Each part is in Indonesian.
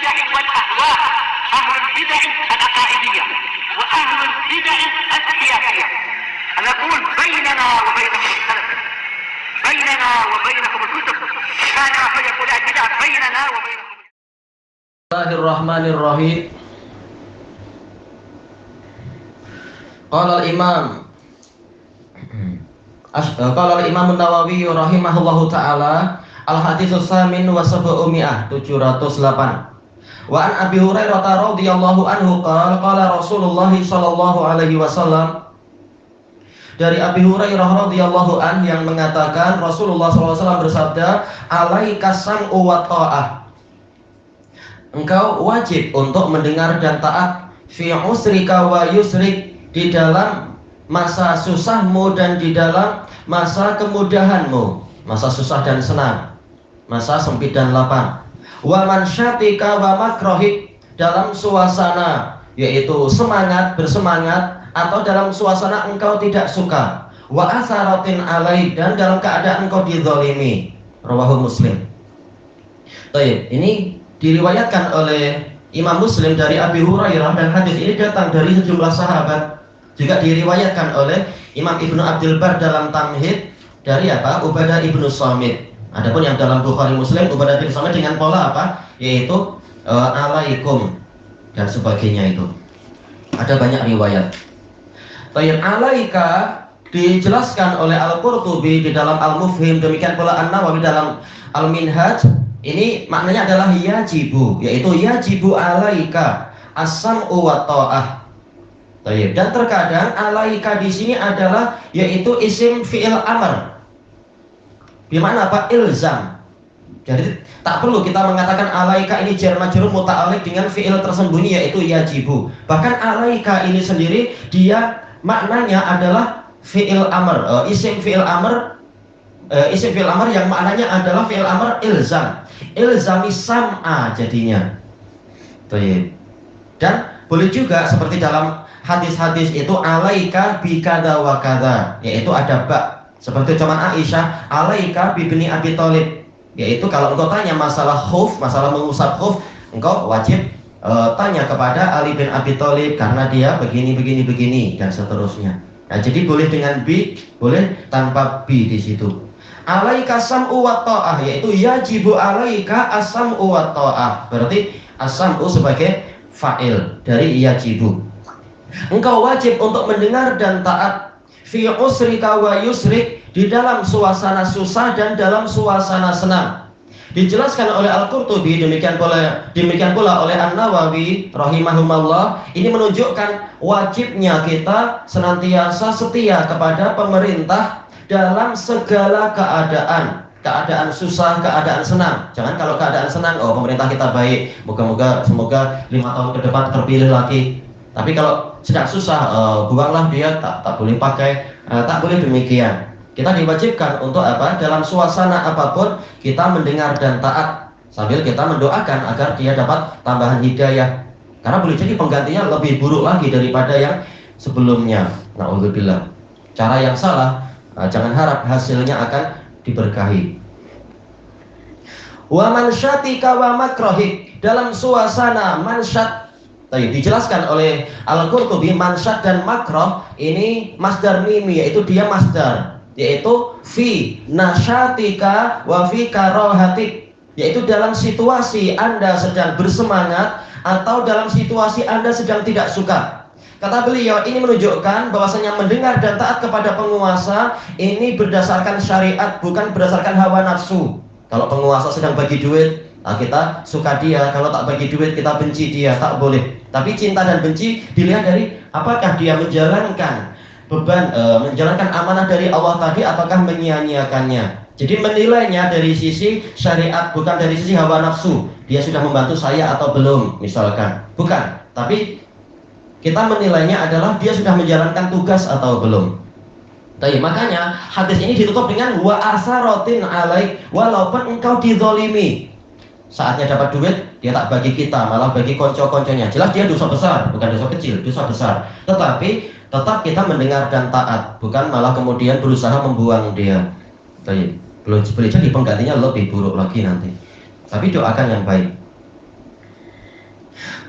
البدع والأهواء، أهل البدع العقائدية وأهل البدع السياسية. نقول بيننا وبينكم السلف، بيننا وبينكم الكتب، كان فيقول البدع بيننا وبينكم. Bismillahirrahmanirrahim. Qala al-Imam An-Nawawi rahimahullahu taala al-haditsus samin wa sab'umi'ah 708. Wa an Abi Hurairah radhiyallahu anhu qala Rasulullah sallallahu alaihi wasallam. Dari Abi Hurairah radhiyallahu an yang mengatakan Rasulullah sallallahu alaihi wasallam bersabda, "Alaika sam'u wa ta'ah." Engkau wajib untuk mendengar dan taat fi usrika wa yusrik, di dalam masa susahmu dan di dalam masa kemudahanmu, masa susah dan senang, masa sempit dan lapang. Wa mansyatika wa makrohik, dalam suasana yaitu semangat, bersemangat, atau dalam suasana engkau tidak suka. Wa asaratin alaik, dan dalam keadaan engkau dizalimi. Rawahu Muslim. Baik, ini diriwayatkan oleh Imam Muslim dari Abi Hurairah, dan hadis ini datang dari sejumlah sahabat. Juga diriwayatkan oleh Imam Ibnu Abdul Bar dalam Tamhid dari Ubadah ibnu Samit. Adapun yang dalam Bukhari Muslim, Ubadah bin Samit dengan pola yaitu alaikum dan sebagainya. Itu ada banyak riwayat. Tayyib, alaika dijelaskan oleh Al-Qurtubi di dalam Al-Mufhim, demikian pula An-Nawawi dalam Al-Minhaj. Ini maknanya adalah yajibu, yaitu yajibu alaika as-sam'u wa ta'ah. Dan terkadang alaika di sini adalah yaitu isim fi'il amr. Bagaimana ilzam. Jadi tak perlu kita mengatakan alaika ini jar majrur muta'alliq dengan fi'il tersembunyi yaitu yajibu. Bahkan alaika ini sendiri dia maknanya adalah fi'il amr, isim fi'il amr. Isim fi'il amr yang maknanya adalah fi'il amr ilzam. Ilzami sam'a jadinya. Dan boleh juga seperti dalam hadis-hadis itu alaika bi kadza wa kadza, yaitu ada ba, seperti zaman Aisyah, alaika bi bni Abi Thalib, yaitu kalau engkau tanya masalah khuf, masalah mengusap khuf, engkau wajib tanya kepada Ali bin Abi Thalib karena dia begini dan seterusnya. Nah, jadi boleh dengan bi, boleh tanpa bi di situ. Alaika sam'u wa ta'ah, yaitu yajibu alaika as-sam'u wa ta'ah. Berarti as-sam'u sebagai fa'il dari yajibu. Engkau wajib untuk mendengar dan taat fi usrika wa yusrik, di dalam suasana susah dan dalam suasana senang. Dijelaskan oleh Al-Qurtubi, demikian pula oleh An-Nawawi rahimahumullah. Ini menunjukkan wajibnya kita senantiasa setia kepada pemerintah dalam segala keadaan susah, keadaan senang. Jangan kalau keadaan senang, pemerintah kita baik, semoga 5 tahun ke depan terpilih lagi. Tapi kalau sedang susah, buanglah dia, tak boleh pakai, tak boleh demikian. Kita diwajibkan untuk dalam suasana apapun kita mendengar dan taat sambil kita mendoakan agar dia dapat tambahan hidayah. Karena boleh jadi penggantinya lebih buruk lagi daripada yang sebelumnya. Na'udzubillah. Cara yang salah, jangan harap hasilnya akan diberkahi. Wa mansyatika wa makrohik, dalam suasana mansyat. Dijelaskan oleh Al-Qurtubi, mansyat dan makroh ini masdar mimi, yaitu dia masdar, yaitu fi nasyatika wa fi karohatik, yaitu dalam situasi Anda sedang bersemangat atau dalam situasi Anda sedang tidak suka. Kata beliau, ini menunjukkan bahwasanya mendengar dan taat kepada penguasa ini berdasarkan syariat, bukan berdasarkan hawa nafsu. Kalau penguasa sedang bagi duit, kita suka dia. Kalau tak bagi duit, kita benci dia. Tak boleh. Tapi cinta dan benci dilihat dari apakah dia menjalankan beban, menjalankan amanah dari Allah tadi, apakah menyia-nyiakannya. Jadi menilainya dari sisi syariat, bukan dari sisi hawa nafsu. Dia sudah membantu saya atau belum, misalkan. Bukan. Tapi kita menilainya adalah dia sudah menjalankan tugas atau belum. Makanya hadis ini ditutup dengan wa asaratin alaik, walaupun engkau dizolimi. Saatnya dapat duit, dia tak bagi kita, malah bagi konco-konconya. Jelas dia dosa besar, bukan dosa kecil, dosa besar. Tetapi tetap kita mendengar dan taat, bukan malah kemudian berusaha membuang dia. Boleh jadi penggantinya lebih buruk lagi nanti. Tapi doakan yang baik.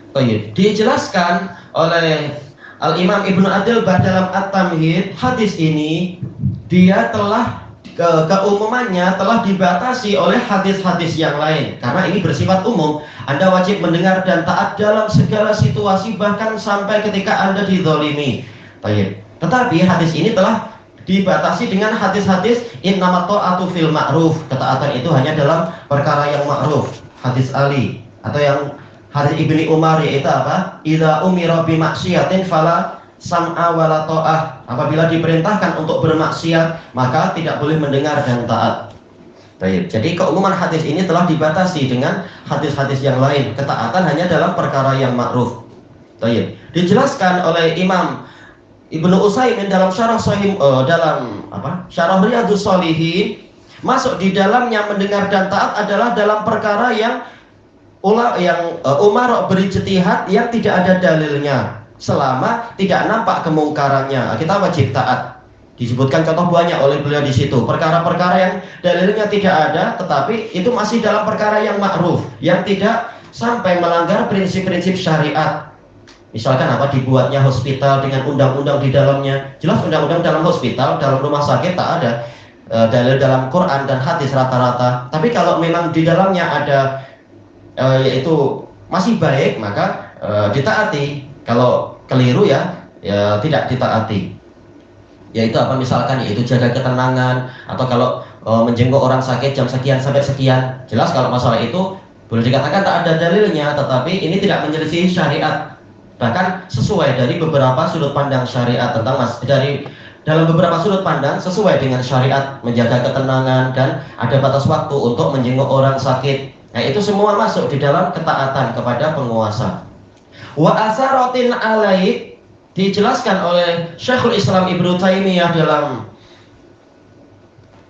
Baik, dijelaskan oleh Al-Imam Ibnu Adilbah dalam At-Tamhid, hadis ini dia telah keumumannya telah dibatasi oleh hadis-hadis yang lain karena ini bersifat umum. Anda wajib mendengar dan taat dalam segala situasi, bahkan sampai ketika Anda dizalimi. Baik. Tetapi hadis ini telah dibatasi dengan hadis-hadis innamat ta'atu fil ma'ruf. Ketaatan itu hanya dalam perkara yang ma'ruf. Hadis Ali atau yang hadis Ibni Umar, yaitu apa? Idza umira bi maksiatin fala sam'a wala ta'ah. Apabila diperintahkan untuk bermaksiat, maka tidak boleh mendengar dan taat. Baik. Jadi keumuman hadis ini telah dibatasi dengan hadis-hadis yang lain. Ketaatan hanya dalam perkara yang ma'ruf. Baik. Dijelaskan oleh Imam Ibnu Utsaimin dalam syarah Sahih Syarah Riyadhus Shalihin, masuk di dalamnya mendengar dan taat adalah dalam perkara yang Umar berijtihad yang tidak ada dalilnya, selama tidak nampak kemungkarannya, kita wajib taat. Disebutkan contoh banyak oleh beliau di situ, perkara-perkara yang dalilnya tidak ada, tetapi itu masih dalam perkara yang ma'ruf, yang tidak sampai melanggar prinsip-prinsip syariat. Misalkan apa, dibuatnya hospital dengan undang-undang di dalamnya. Jelas undang-undang dalam hospital, dalam rumah sakit tak ada dalil dalam Quran dan hadis rata-rata. Tapi kalau memang di dalamnya ada yaitu masih baik, maka ditaati. Kalau keliru ya tidak ditaati. Yaitu apa, misalkan yaitu jaga ketenangan, atau kalau menjenguk orang sakit jam sekian sampai sekian. Jelas kalau masalah itu boleh dikatakan tak ada dalilnya, tetapi ini tidak menyelisih syariat. Bahkan sesuai dari beberapa sudut pandang syariat tentang dalam beberapa sudut pandang sesuai dengan syariat, menjaga ketenangan dan ada batas waktu untuk menjenguk orang sakit. Nah, itu semua masuk di dalam ketaatan kepada penguasa. Wa asaratin alaik, dijelaskan oleh Syekhul Islam Ibnu Taimiyah dalam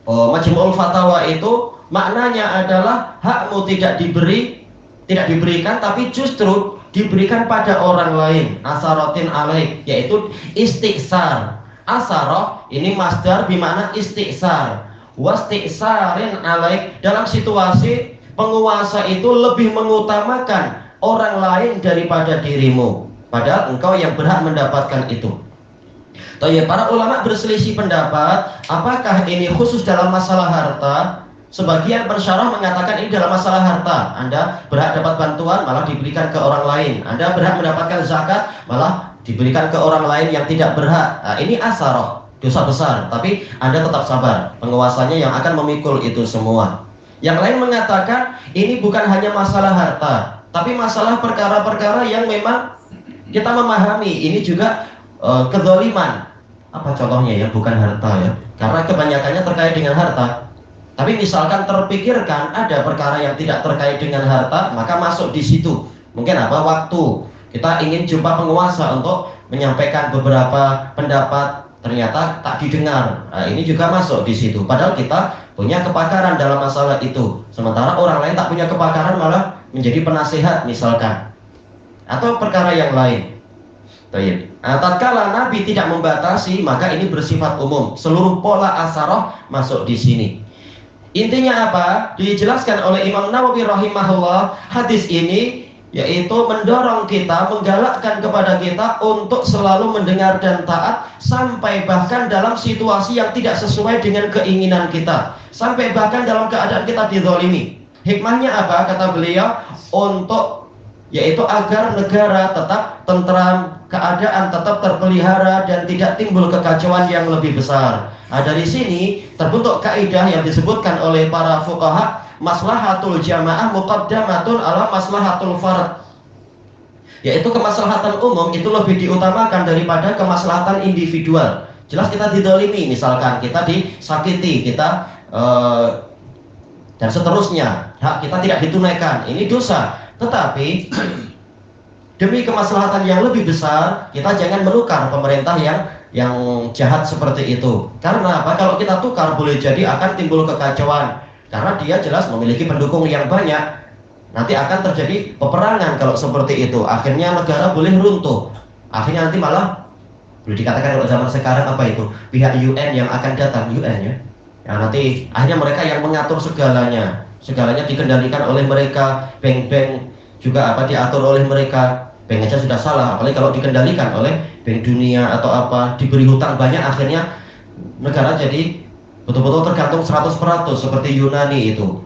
Majmu'ul Fatawa, itu maknanya adalah hakmu tidak diberikan, tapi justru diberikan pada orang lain. Asaratin alaik, yaitu istiksar. Asarah ini masdar bermakna istiksar. Wastiksarin alaik, dalam situasi penguasa itu lebih mengutamakan orang lain daripada dirimu, padahal engkau yang berhak mendapatkan itu. Para ulama berselisih pendapat, apakah ini khusus dalam masalah harta? Sebagian pensyarah mengatakan ini dalam masalah harta. Anda berhak dapat bantuan, malah diberikan ke orang lain. Anda berhak mendapatkan zakat, malah diberikan ke orang lain yang tidak berhak. Nah, ini asarah, dosa besar. Tapi Anda tetap sabar, penguasanya yang akan memikul itu semua. Yang lain mengatakan ini bukan hanya masalah harta, tapi masalah perkara-perkara yang memang kita memahami ini juga kezaliman. Apa contohnya ya, bukan harta ya, karena kebanyakannya terkait dengan harta. Tapi misalkan terpikirkan ada perkara yang tidak terkait dengan harta, maka masuk di situ. Mungkin apa, waktu kita ingin jumpa penguasa untuk menyampaikan beberapa pendapat, ternyata tak didengar. Nah, ini juga masuk di situ. Padahal kita punya kepakaran dalam masalah itu, sementara orang lain tak punya kepakaran, malah menjadi penasehat misalkan, atau perkara yang lain. Baik. Nah, tatkala Nabi tidak membatasi, maka ini bersifat umum. Seluruh pola asarah masuk di sini. Intinya apa? Dijelaskan oleh Imam Nawawi rahimahullah, hadis ini yaitu mendorong kita, menggalakkan kepada kita untuk selalu mendengar dan taat, sampai bahkan dalam situasi yang tidak sesuai dengan keinginan kita, sampai bahkan dalam keadaan kita dizalimi. Hikmahnya apa? Kata beliau, untuk yaitu agar negara tetap tentram, keadaan tetap terpelihara dan tidak timbul kekacauan yang lebih besar. Nah, dari sini terbentuk kaidah yang disebutkan oleh para fuqaha, maslahatul jamaah muqaddamatun ala maslahatul fard. Yaitu kemaslahatan umum itu lebih diutamakan daripada kemaslahatan individual. Jelas kita didolimi, misalkan kita disakiti, kita dan seterusnya, hak kita tidak ditunaikan, ini dosa. Tetapi demi kemaslahatan yang lebih besar, kita jangan menukar pemerintah yang jahat seperti itu. Karena apa? Kalau kita tukar, boleh jadi akan timbul kekacauan. Karena dia jelas memiliki pendukung yang banyak. Nanti akan terjadi peperangan kalau seperti itu. Akhirnya negara boleh runtuh. Akhirnya nanti malah boleh dikatakan kalau zaman sekarang apa itu? Pihak UN yang akan datang, UN ya. Ya, nanti akhirnya mereka yang mengatur segalanya. Segalanya dikendalikan oleh mereka, bank-bank juga apa diatur oleh mereka. bank aja sudah salah, apalagi kalau dikendalikan oleh Bank Dunia atau apa, diberi hutang banyak, akhirnya negara jadi betul-betul tergantung 100% seperti Yunani itu.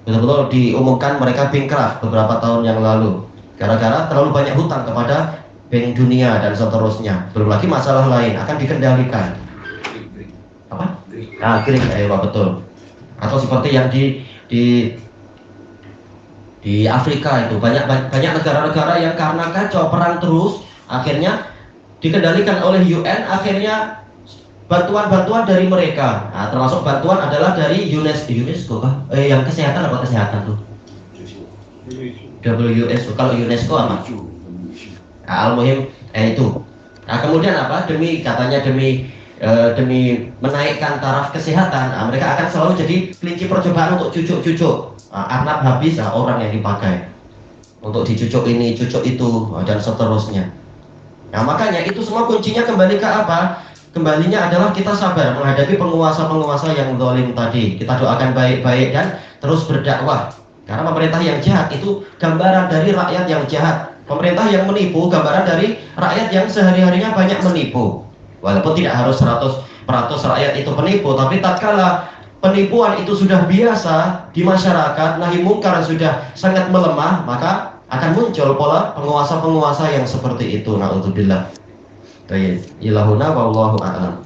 Betul-betul diumumkan mereka bankrupt beberapa tahun yang lalu gara-gara terlalu banyak hutang kepada Bank Dunia dan seterusnya. Belum lagi masalah lain akan dikendalikan. Apa? Nah, Greek, betul. Atau seperti yang di Afrika itu banyak negara-negara yang karena kacau perang terus akhirnya dikendalikan oleh UN, akhirnya bantuan dari mereka. Nah, termasuk bantuan adalah dari UNESCO kah? Yang kesehatan apa kesehatan tuh? WHO. Kalau UNESCO apa? Nah, al-muhim itu. Nah, kemudian apa? Katanya demi menaikkan taraf kesehatan, nah, mereka akan selalu jadi kelinci percobaan untuk cucuk-cucuk. Arnab habis, orang yang dipakai untuk dicucuk ini, cucuk itu, dan seterusnya. Nah, makanya itu semua kuncinya kembali ke apa? Kembalinya adalah kita sabar menghadapi penguasa-penguasa yang zalim tadi. Kita doakan baik-baik dan terus berdakwah. Karena pemerintah yang jahat itu gambaran dari rakyat yang jahat. Pemerintah yang menipu gambaran dari rakyat yang sehari-harinya banyak menipu. Walaupun tidak harus 100% rakyat itu penipu, tapi tatkala penipuan itu sudah biasa di masyarakat, nahi mungkar sudah sangat melemah, maka akan muncul pola penguasa-penguasa yang seperti itu. Na'udzubillah. Baik, ilahuna wallahu a'lam.